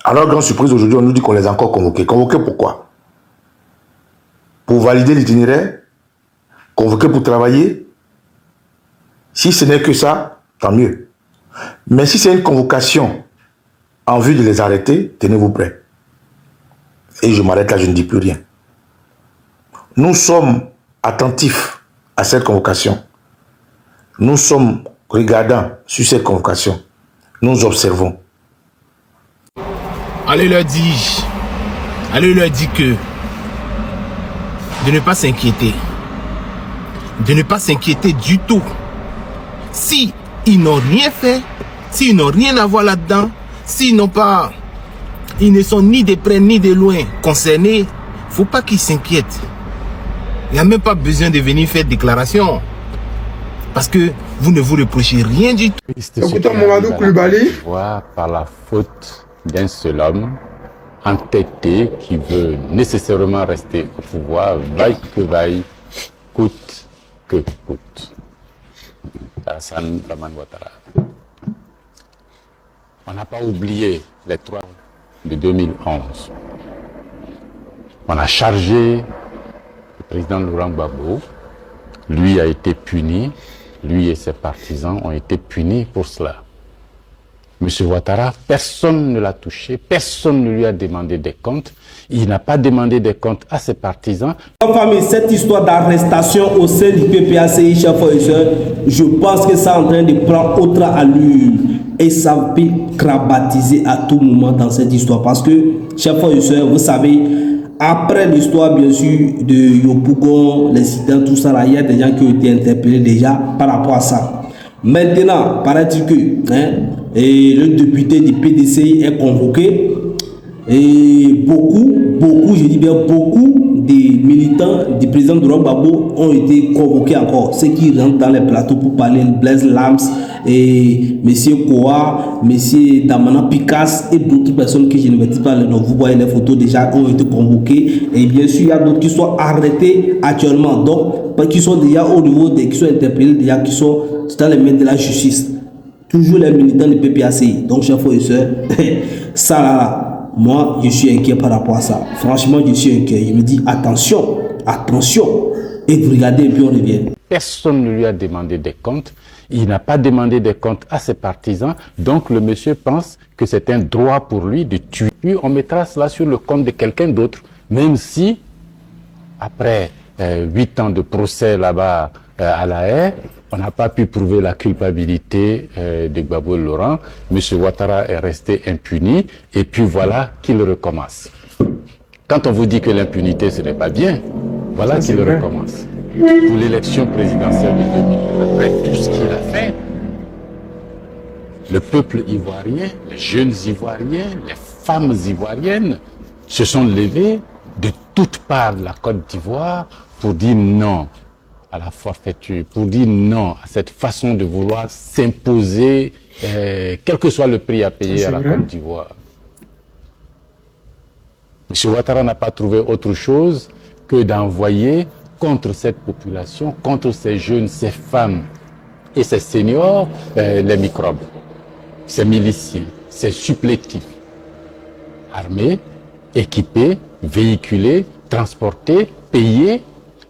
Alors, grande surprise, aujourd'hui, on nous dit qu'on les a encore convoqués. Convoqués pourquoi? Pour valider l'itinéraire? Convoqués pour travailler? Si ce n'est que ça, tant mieux. Mais si c'est une convocation en vue de les arrêter, tenez-vous prêts. Et je m'arrête là, je ne dis plus rien. Nous sommes attentifs à cette convocation. Nous sommes regardants sur cette convocation. Nous observons. Allez leur dire que de ne pas s'inquiéter. De ne pas s'inquiéter du tout. Si ils n'ont rien fait, s'ils n'ont rien à voir là-dedans, s'ils n'ont pas, ils ne sont ni de près ni de loin concernés, il ne faut pas qu'ils s'inquiètent. Il n'y a même pas besoin de venir faire déclaration. Parce que vous ne vous reprochez rien du tout. Écoutons Mamadou Koulibaly. Par la faute d'un seul homme entêté qui veut nécessairement rester au pouvoir, vaille que vaille, coûte que coûte. Alassane Dramane Ouattara. On n'a pas oublié les 3 de 2011. On a chargé le président Laurent Gbagbo. Lui a été puni. Lui et ses partisans ont été punis pour cela. Monsieur Ouattara, personne ne l'a touché, personne ne lui a demandé des comptes. Il n'a pas demandé des comptes à ses partisans. Famille, cette histoire d'arrestation au sein du PPACI, chers frères et sœurs, je pense que ça est en train de prendre autre allure. Et ça peut crabatiser à tout moment dans cette histoire. Parce que, chers frères et sœurs, vous savez, après l'histoire, bien sûr, de Yopougon, l'incident, tout ça, là, il y a des gens qui ont été interpellés déjà par rapport à ça. Maintenant, paraît-il que et le député du PDCI est convoqué et beaucoup, je dis bien beaucoup des militants du président de Gbagbo ont été convoqués encore. Ceux qui rentrent dans les plateaux pour parler, Blaise Lams et M. Koa, M. Damana Picasse et d'autres personnes que je ne vais pas le nom. Vous voyez les photos déjà ont été convoqués et bien sûr il y a d'autres qui sont arrêtés actuellement. Donc, qui sont déjà au niveau des qui sont interpellés, déjà qui sont dans les mains de la justice. Toujours les militants du PPACI. Donc, chers frères et sœurs, ça là, moi, je suis inquiet par rapport à ça. Franchement, je suis inquiet. Je me dis, attention, attention. Et vous regardez et puis on revient. Personne ne lui a demandé des comptes. Il n'a pas demandé des comptes à ses partisans. Donc, le monsieur pense que c'est un droit pour lui de tuer. Puis, on mettra cela sur le compte de quelqu'un d'autre. Même si, après 8 ans de procès là-bas à La Haye, on n'a pas pu prouver la culpabilité de Gbagbo Laurent. M. Ouattara est resté impuni et puis voilà qu'il recommence. Quand on vous dit que l'impunité ce n'est pas bien, voilà qu'il recommence. Pour l'élection présidentielle de 2000, après tout ce qu'il a fait, le peuple ivoirien, les jeunes ivoiriens, les femmes ivoiriennes se sont levés de toutes parts de la Côte d'Ivoire pour dire non à la forfaiture, pour dire non à cette façon de vouloir s'imposer, quel que soit le prix à payer à la Côte d'Ivoire. M. Ouattara n'a pas trouvé autre chose que d'envoyer contre cette population, contre ces jeunes, ces femmes et ces seniors, les microbes, ces miliciens, ces supplétifs, armés, équipés, véhiculés, transportés, payés,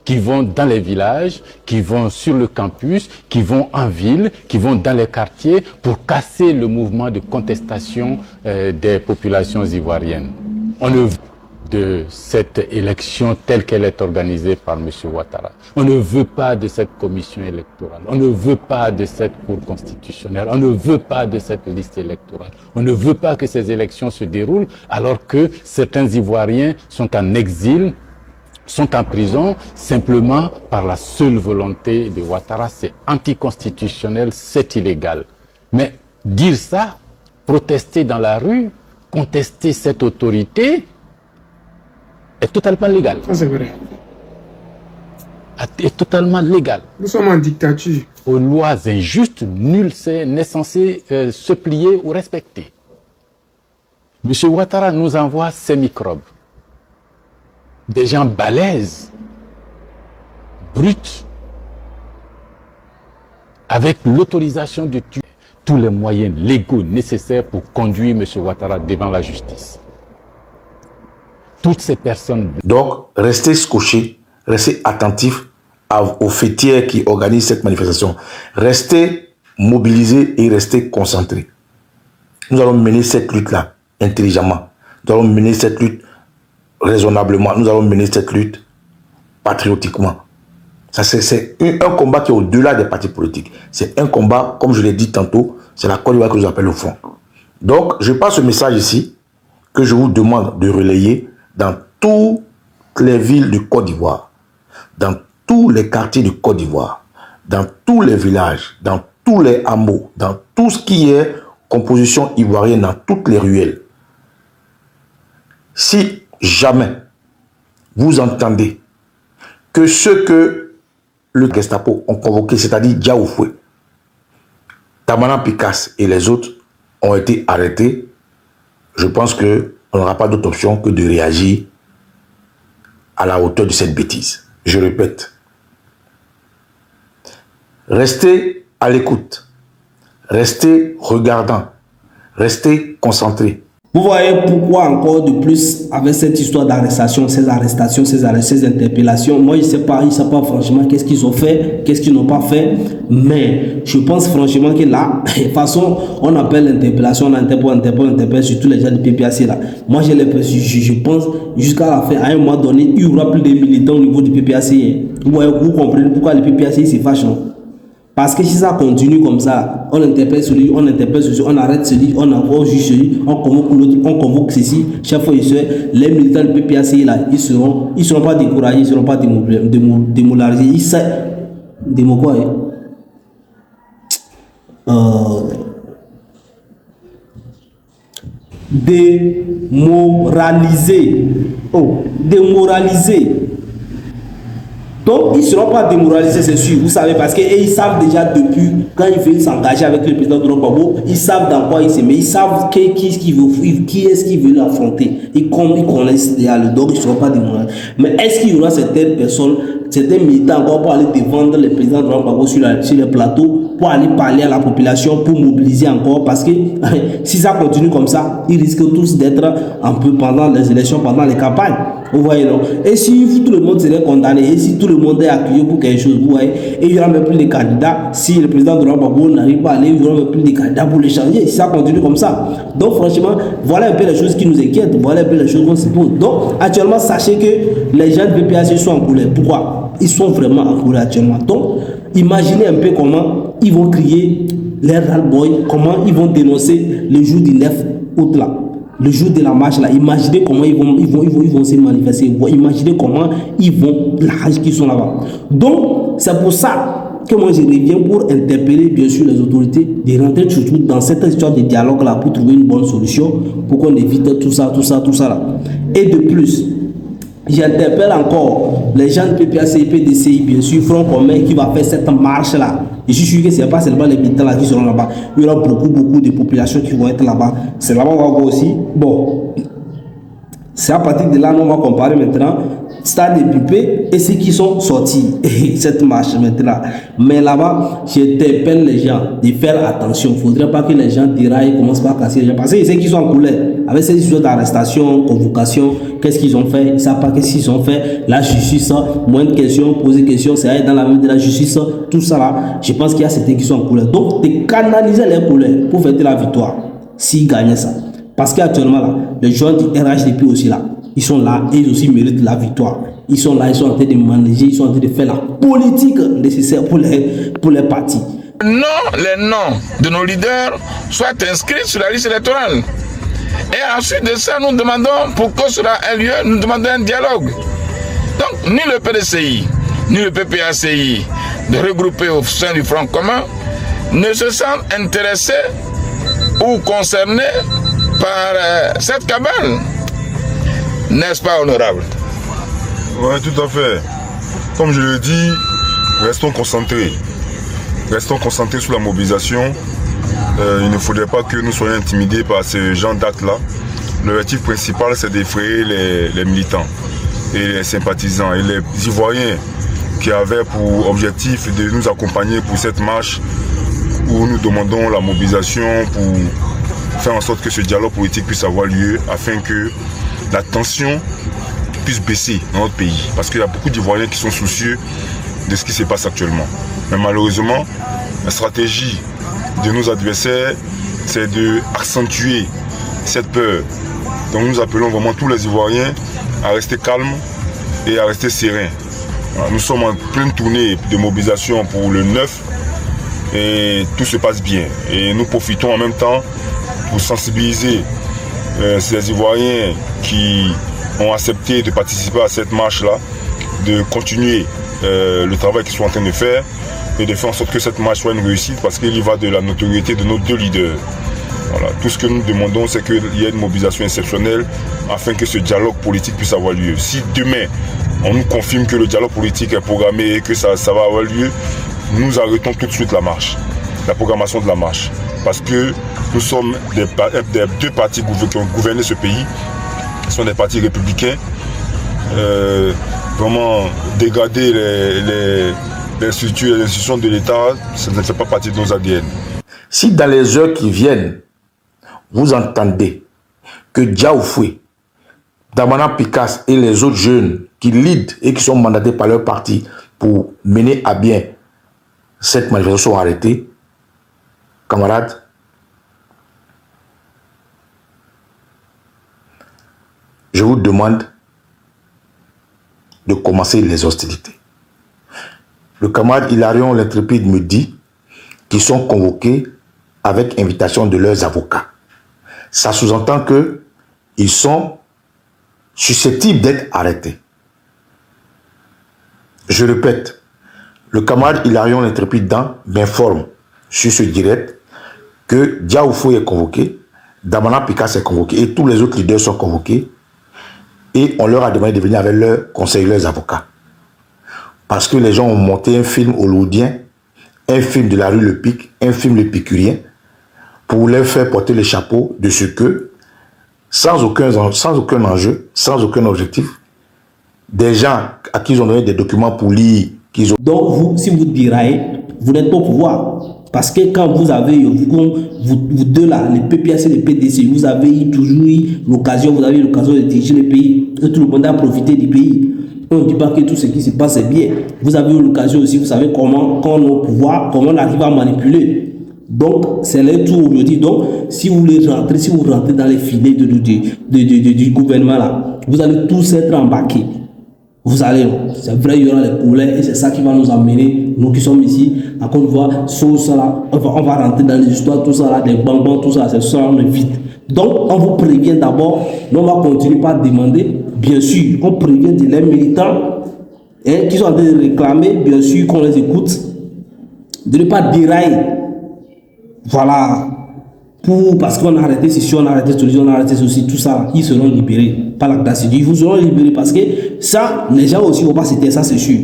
qui vont dans les villages, qui vont sur le campus, qui vont en ville, qui vont dans les quartiers pour casser le mouvement de contestation des populations ivoiriennes. On ne veut de cette élection telle qu'elle est organisée par M. Ouattara. On ne veut pas de cette commission électorale. On ne veut pas de cette cour constitutionnelle. On ne veut pas de cette liste électorale. On ne veut pas que ces élections se déroulent alors que certains Ivoiriens sont en exil, sont en prison simplement par la seule volonté de Ouattara. C'est anticonstitutionnel, c'est illégal. Mais dire ça, protester dans la rue, contester cette autorité, est totalement légal. Ça c'est vrai. Est totalement légal. Nous sommes en dictature. Aux lois injustes, nul n'est censé se plier ou respecter. M. Ouattara nous envoie ces microbes. Des gens balèzes, bruts, avec l'autorisation de tuer. tous les moyens légaux nécessaires pour conduire M. Ouattara devant la justice. Toutes ces personnes... Donc, restez scotchés, restez attentifs aux fêtières qui organisent cette manifestation. Restez mobilisés et restez concentrés. Nous allons mener cette lutte-là intelligemment. Nous allons mener cette lutte raisonnablement. Nous allons mener cette lutte patriotiquement. C'est un combat qui est au-delà des partis politiques. C'est un combat, comme je l'ai dit tantôt, c'est la Côte d'Ivoire que je appelle au front. Donc, je passe ce message ici que je vous demande de relayer dans toutes les villes du Côte d'Ivoire, dans tous les quartiers du Côte d'Ivoire, dans tous les villages, dans tous les hameaux, dans tout ce qui est composition ivoirienne, dans toutes les ruelles. Si jamais vous entendez que ceux que le Gestapo ont convoqué, c'est-à-dire Diaoufoué, Tamana Picasse et les autres ont été arrêtés, je pense qu'on n'aura pas d'autre option que de réagir à la hauteur de cette bêtise. Je répète, restez à l'écoute, restez regardant, restez concentrés. Vous voyez pourquoi encore de plus avec cette histoire d'arrestation, ces interpellations. Moi, je ne sais pas franchement qu'est-ce qu'ils ont fait, qu'est-ce qu'ils n'ont pas fait. Mais je pense franchement que là, de toute façon, on appelle l'interpellation, on interpelle surtout les gens du PPAC là. Moi, je pense jusqu'à la fin, à un moment donné, il y aura plus de militants au niveau du PPAC. Vous voyez, vous comprenez pourquoi le PPAC se fâche, non? Parce que si ça continue comme ça, on interpelle celui, on arrête celui, on juge celui, on convoque l'autre, on convoque ceci, chaque fois les militants du PPAC là, ils seront pas découragés, ils seront pas démolarisés, ils savent, démoralisés. Donc, ils ne seront pas démoralisés, c'est sûr, vous savez, parce qu'ils savent déjà depuis, quand ils veulent s'engager avec le président Laurent Gbagbo, ils savent dans quoi ils se mettent, ils savent qui est-ce qu'ils veulent affronter. Ils connaissent déjà le donc ils ne seront pas démoralisés. Mais est-ce qu'il y aura certaines personnes, certains militants encore pour aller défendre le président Laurent Gbagbo sur les plateaux, pour aller parler à la population, pour mobiliser encore, parce que si ça continue comme ça, ils risquent tous d'être un peu pendant les élections, pendant les campagnes. Vous voyez, non? Et si tout le monde serait condamné, et si tout le monde est accueilli pour quelque chose, vous voyez, et il n'y aura même plus de candidats, si le président de Laurent Gbagbo n'arrive pas à aller, il n'y aura même plus de candidats pour les changer, si ça continue comme ça. Donc, franchement, voilà un peu les choses qui nous inquiètent, voilà un peu les choses qu'on se pose. Donc, actuellement, sachez que les gens de PPAC sont en colère. Pourquoi? Ils sont vraiment en colère actuellement. Donc, imaginez un peu comment ils vont crier les ras-le-bol, comment ils vont dénoncer le jour du 9 août là. Le jour de la marche là, imaginez comment ils vont se manifester, imaginez comment ils vont, la rage qui sont là-bas. Donc, c'est pour ça que moi je reviens pour interpeller bien sûr les autorités de rentrer surtout dans cette histoire de dialogue là pour trouver une bonne solution, pour qu'on évite tout ça là. Et de plus, j'interpelle encore les gens de PPAC et PDCI, bien sûr, Front commun qui va faire cette marche là. Et je suis sûr que ce n'est pas seulement les militants là qui seront là-bas. Il y aura beaucoup de populations qui vont être là-bas. C'est là-bas qu'on va voir aussi. Bon, c'est à partir de là qu'on va comparer maintenant Stade de Pipé et ceux qui sont sortis cette marche maintenant. Mais là-bas, j'interpelle les gens de faire attention. Il ne faudrait pas que les gens déraillent, commencent pas à casser les gens. Parce que ceux qui sont en couleur, avec ces histoires d'arrestation, convocation, qu'est-ce qu'ils ont fait? Ils ne savent pas qu'est-ce qu'ils ont fait. La justice, moins de questions, poser des questions, c'est aller dans la main de la justice, tout ça là. Je pense qu'il y a certains qui sont en couleur. Donc, de canaliser les couleurs pour fêter la victoire, s'ils gagnent ça. Parce qu'actuellement là, les gens du RHDP aussi là, ils sont là et ils aussi méritent la victoire. Ils sont là, ils sont en train de manager, ils sont en train de faire la politique nécessaire pour les partis. Non, les noms de nos leaders soient inscrits sur la liste électorale. Et ensuite de ça, nous demandons pourquoi cela a lieu, nous demandons un dialogue. Donc, ni le PDCI, ni le PPACI, de regrouper au sein du Front commun, ne se sentent intéressés ou concernés par cette cabale. N'est-ce pas, honorable? Oui, tout à fait. Comme je le dis, restons concentrés. Restons concentrés sur la mobilisation. Il ne faudrait pas que nous soyons intimidés par ce genre d'actes-là. L'objectif principal, c'est d'effrayer les militants et les sympathisants et les Ivoiriens qui avaient pour objectif de nous accompagner pour cette marche où nous demandons la mobilisation pour faire en sorte que ce dialogue politique puisse avoir lieu afin que la tension puisse baisser dans notre pays. Parce qu'il y a beaucoup d'Ivoiriens qui sont soucieux de ce qui se passe actuellement. Mais malheureusement, la stratégie de nos adversaires, c'est d'accentuer cette peur. Donc nous appelons vraiment tous les Ivoiriens à rester calmes et à rester sereins. Nous sommes en pleine tournée de mobilisation pour le 9 et tout se passe bien. Et nous profitons en même temps pour sensibiliser ces Ivoiriens qui ont accepté de participer à cette marche-là, de continuer le travail qu'ils sont en train de faire et de faire en sorte que cette marche soit une réussite parce qu'il y va de la notoriété de nos deux leaders. Voilà. Tout ce que nous demandons, c'est qu'il y ait une mobilisation exceptionnelle afin que ce dialogue politique puisse avoir lieu. Si demain, on nous confirme que le dialogue politique est programmé et que ça va avoir lieu, nous arrêtons tout de suite la marche, la programmation de la marche. Parce que nous sommes des deux partis qui ont gouverné ce pays, ce sont des partis républicains. Vraiment dégrader les structures et les institutions de l'État, ça ne fait pas partie de nos ADN. Si dans les heures qui viennent, vous entendez que Diaoufoué, Damana Picasse et les autres jeunes qui lead et qui sont mandatés par leur parti pour mener à bien cette manifestation sont arrêtés, camarades, je vous demande de commencer les hostilités. Le camarade Hilarion l'Intrépide me dit qu'ils sont convoqués avec invitation de leurs avocats. Ça sous-entend qu'ils sont susceptibles d'être arrêtés. Je répète, le camarade Hilarion l'Intrépide m'informe sur ce direct que Diaoufou est convoqué, Damana Picasse est convoqué et tous les autres leaders sont convoqués et on leur a demandé de venir avec leurs conseillers, leurs avocats. Parce que les gens ont monté un film hollywoodien, un film de la rue Le Pic, un film l'épicurien, pour leur faire porter le chapeau de ce que, sans aucun enjeu, sans aucun objectif, des gens à qui ils ont donné des documents pour lire, qu'ils ont... Donc vous, si vous diraillez, vous n'êtes pas au pouvoir. Parce que quand vous avez, vous deux là, les PPAC et les PDC, vous avez toujours eu l'occasion, de diriger le pays. Et tout le monde a profité du pays. On ne dit pas que tout ce qui se passe est bien. Vous avez eu l'occasion aussi, vous savez comment, quand on est au pouvoir, comment on arrive à manipuler. Donc, c'est le tour aujourd'hui. Donc, si vous voulez rentrer, si vous rentrez dans les filets du gouvernement là, vous allez tous être embarqués. Vous allez, c'est vrai, il y aura les poulets et c'est ça qui va nous amener, nous qui sommes ici, à Côte d'Ivoire, on va rentrer dans les histoires, tout ça là, des bonbons, tout ça, c'est ça, on est vite. Donc, on vous prévient d'abord, nous on va continuer par demander, bien sûr, on prévient de les militants qui sont en train de réclamer, bien sûr, qu'on les écoute, de ne pas dérailler. Voilà. Parce qu'on a arrêté ceci, on a arrêté ceci, on a arrêté ceci, tout ça, ils seront libérés. Pas la grâce de Dieu, ils seront libérés parce que ça, les gens aussi ne vont pas se taire, ça c'est sûr.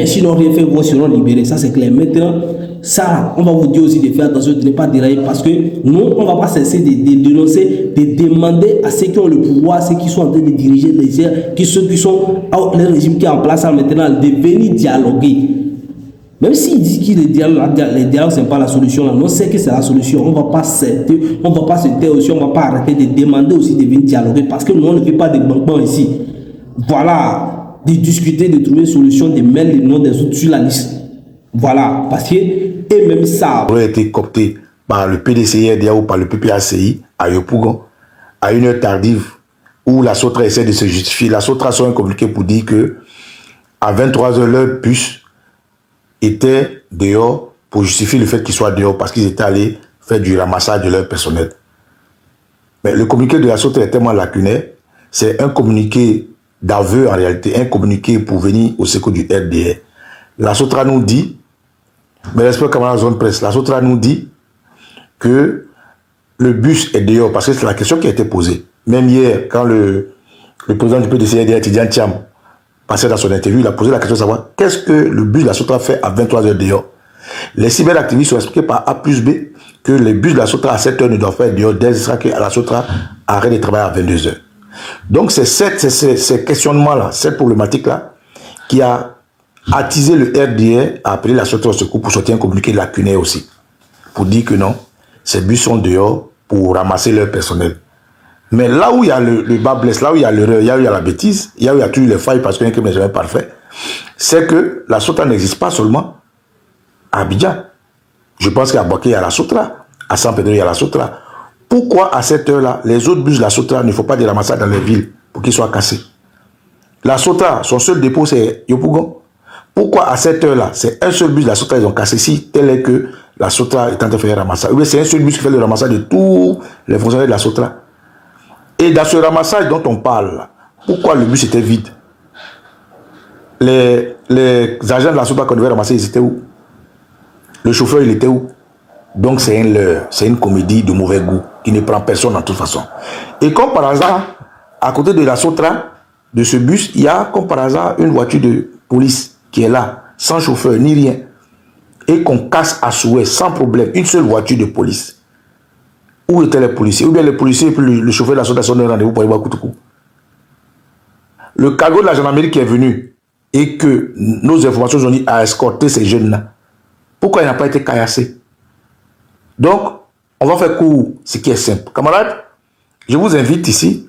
Sinon, rien fait, ils seront libérés, ça c'est clair. Maintenant, ça, on va vous dire aussi de faire attention, de ne pas dérailler parce que nous, on ne va pas cesser de dénoncer, de demander à ceux qui ont le pouvoir, ceux qui sont en train de diriger ceux qui sont, le régime qui est en place maintenant, de venir dialoguer. Même s'ils disent que les dialogues ce n'est pas la solution, là, on sait que c'est la solution. On ne va pas se taire aussi, on ne va pas arrêter de demander aussi de venir dialoguer parce que nous, on ne fait pas de banquements ici. Voilà, de discuter, de trouver une solution, de mettre les noms des autres sur la liste. Voilà, parce que, et même ça aurait été coopté par le PDCRDA ou par le PPACI à Yopougon à une heure tardive où la Sotra essaie de se justifier. La Sotra sort un communiqué pour dire que à 23h, leur bus était dehors pour justifier le fait qu'ils soient dehors parce qu'ils étaient allés faire du ramassage de leur personnel. Mais le communiqué de la Sotra est tellement lacunaire, c'est un communiqué d'aveu en réalité, un communiqué pour venir au secours du RDR. La Sotra nous dit, mais l'esprit camarade zone presse, la Sotra nous dit que le bus est dehors parce que c'est la question qui a été posée. Même hier, quand le président du PDCRDA, Tidiane Thiam, passé dans son interview, il a posé la question de savoir qu'est-ce que le bus de la Sotra fait à 23h dehors. Les cyberactivistes ont expliqué par A plus B que les bus de la Sotra à 7h ne doivent pas être dehors dès que la Sotra arrête de travailler à 22h. Donc c'est ces questionnements-là, cette problématique-là qui a attisé le RDR à appeler la Sotra au secours pour sortir un communiqué lacunaire aussi. pour dire que non, ces bus sont dehors pour ramasser leur personnel. Mais là où il y a le bas blesse, là où il y a l'erreur, là où il y a la bêtise, là où il y a toujours les failles parce qu'un crime n'est jamais parfait, c'est que la SOTRA n'existe pas seulement à Abidjan. Je pense qu'à Boaké, il y a la SOTRA. À San Pedro, il y a la SOTRA. Pourquoi à cette heure-là, les autres bus de la SOTRA ne font pas des ramassages dans les villes pour qu'ils soient cassés? La SOTRA, son seul dépôt, c'est Yopougon. Pourquoi à cette heure-là, c'est un seul bus de la SOTRA, ils ont cassé si tel est que la SOTRA est en train de faire le ramassage? Ou bien c'est un seul bus qui fait le ramassage de tous les fonctionnaires de la SOTRA. Et dans ce ramassage dont on parle, pourquoi le bus était vide? Les agents de la SOTRA qu'on devait ramasser, ils étaient où? Le chauffeur, il était où? Donc c'est un leurre, c'est une comédie de mauvais goût qui ne prend personne de toute façon. Et comme par hasard, à côté de la SOTRA, de ce bus, il y a comme par hasard une voiture de police qui est là, sans chauffeur ni rien, et qu'on casse à souhait, sans problème, une seule voiture de police. Où étaient les policiers? Ou bien les policiers et puis le chauffeur de la SOTRA sont donné rendez-vous pour aller voir Koutoukou. Le cargo de la gendarmerie qui est venu et que nos informations ont dit à escorter ces jeunes-là, pourquoi il n'a pas été caillassé? Donc, on va faire court, ce qui est simple. Camarades, je vous invite ici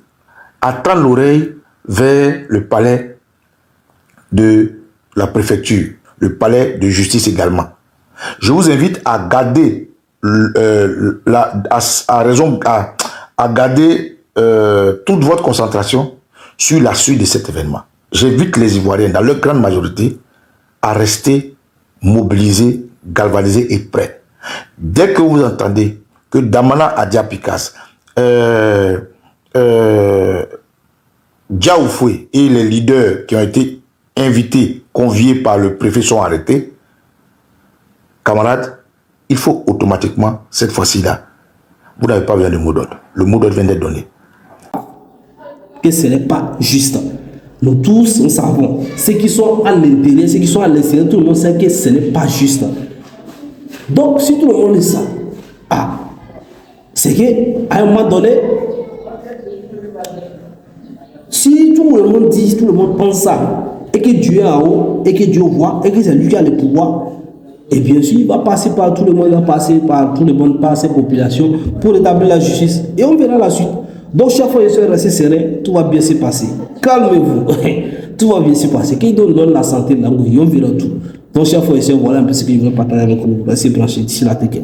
à tendre l'oreille vers le palais de la préfecture, le palais de justice également. Je vous invite à garder toute votre concentration sur la suite de cet événement. J'invite les Ivoiriens, dans leur grande majorité, à rester mobilisés, galvanisés et prêts. Dès que vous entendez que Damana Adiapikas, Diaoufoué et les leaders qui ont été invités, conviés par le préfet sont arrêtés, camarades, il faut automatiquement, cette fois-ci-là, vous n'avez pas besoin de mot d'ordre. Le mot d'ordre vient d'être donné. Que ce n'est pas juste. Nous tous, nous savons. Ceux qui sont à l'intérieur, ceux qui sont à l'extérieur, tout le monde sait que ce n'est pas juste. Donc, si tout le monde sait ça, c'est qu'à un moment donné, si tout le monde dit, tout le monde pense ça, et que Dieu est en haut, et que Dieu voit, et que c'est lui qui a le pouvoir, et bien sûr, il va passer par tout le monde, il va passer par tout le monde, par ces populations, pour établir la justice. Et on verra la suite. Donc, chaque fois, il se reste serein, tout va bien se passer. Calmez-vous, tout va bien se passer. Qu'il donne la santé, on verra tout. Donc, chaque fois, voilà un peu ce que je voulais partager avec vous. Restez branchés d'ici la tech.